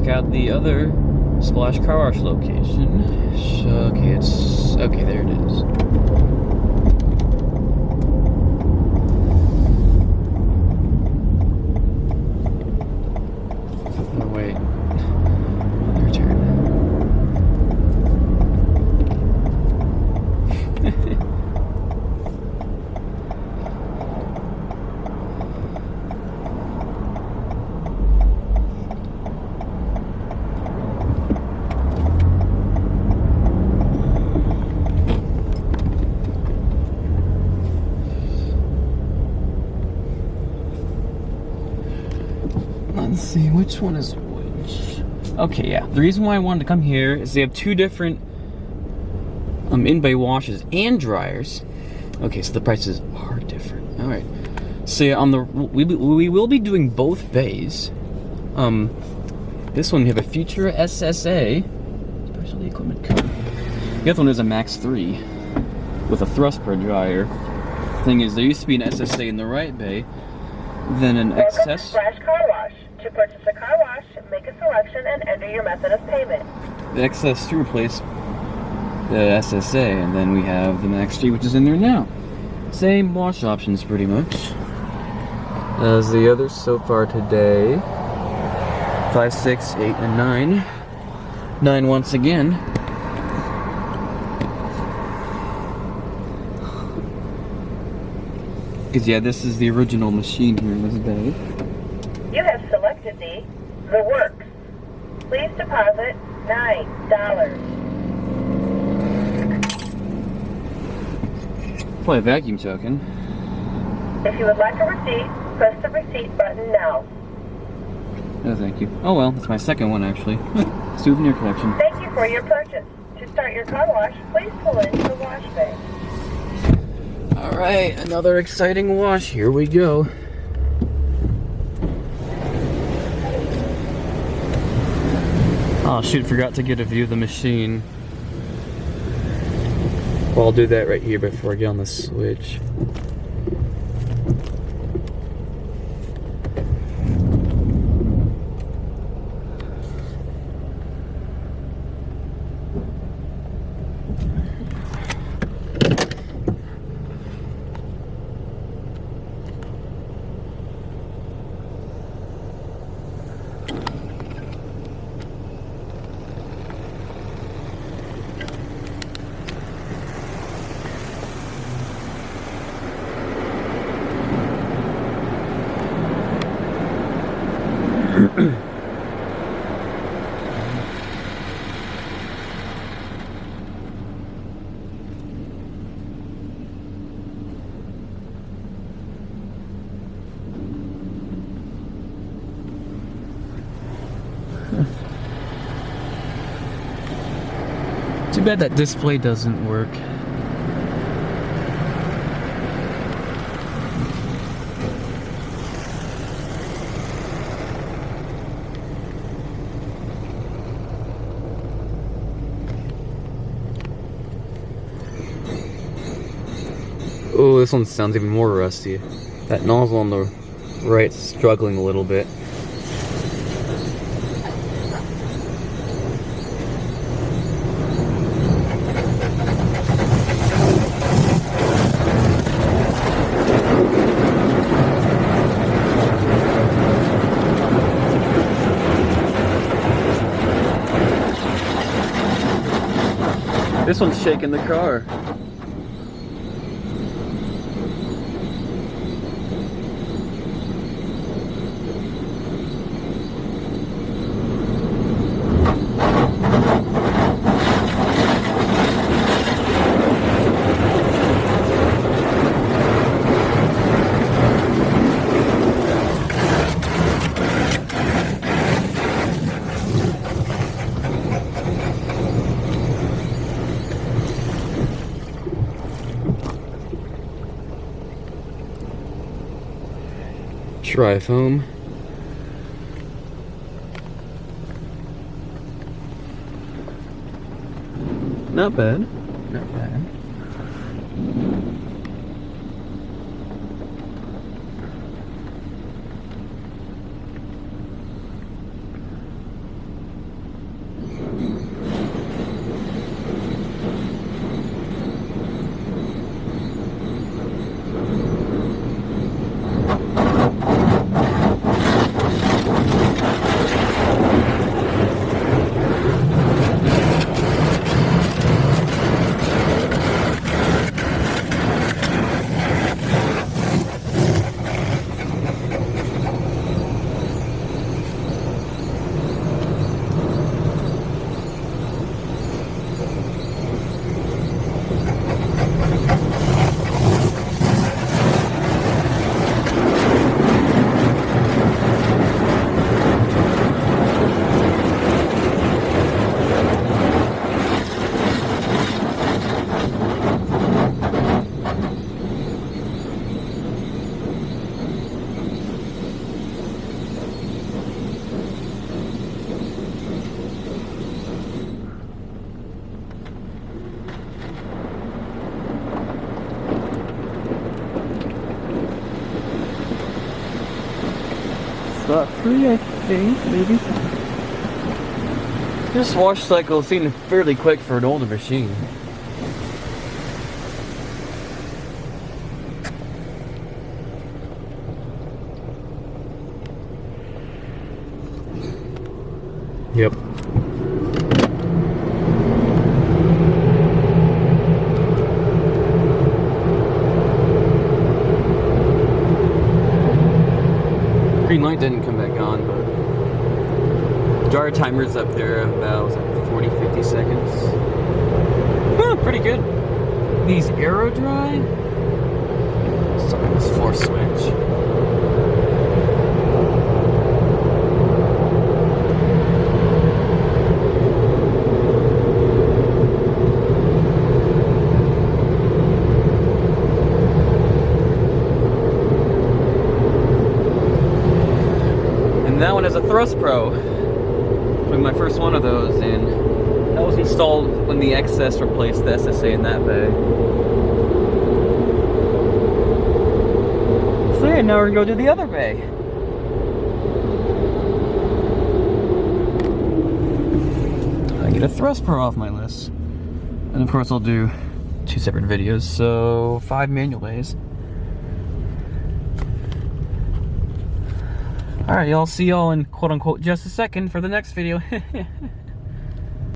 check out the other Splash Car Wash location. Okay, there it is. Oh wait, another turn. Let's see, which one is which? Okay, yeah. The reason why I wanted to come here is they have two different in-bay washes and dryers. Okay, so the prices are different. All right. So yeah, we will be doing both bays. This one we have a Futura SSA, specialty equipment code. The other one is a Maxx 3 with a ThrustPro dryer. Thing is, there used to be an SSA in the right bay, then an excess. Splash Car Wash. To purchase a car wash, make a selection and enter your method of payment. The excess to replace the SSA, and then we have the Maxx 3, which is in there now. Same wash options, pretty much, as the others so far today. 5, 6, 8, and 9. 9 once again. Because yeah, this is the original machine here in this bay. You have selected the Works. Please deposit $9. Play a vacuum token. If you would like a receipt, press the receipt button now. No, thank you. Oh well, that's my second one actually. Souvenir collection. Thank you for your purchase. To start your car wash, please pull into the wash bay. Alright, another exciting wash. Here we go. Oh shoot, forgot to get a view of the machine. Well, I'll do that right here before I get on the switch. Too bad that display doesn't work. Oh, this one sounds even more rusty. That nozzle on the right's struggling a little bit. This one's shaking the car. Tri-foam. Not bad. Not bad. about 3, I think, maybe. This wash cycle seemed fairly quick for an older machine. Yep. Green light didn't come back on, but dryer timer's up there about 40, 50 seconds. Huh, pretty good. These aero dry. Sorry, this floor switch. That one is a ThrustPro. Put my first one of those in. That was installed when the XS replaced the SSA in that bay. So yeah, now we're gonna go do the other bay. I get a ThrustPro off my list. And of course I'll do 2 separate videos, so 5 manual bays. Alright, y'all, see y'all in quote-unquote just a second for the next video.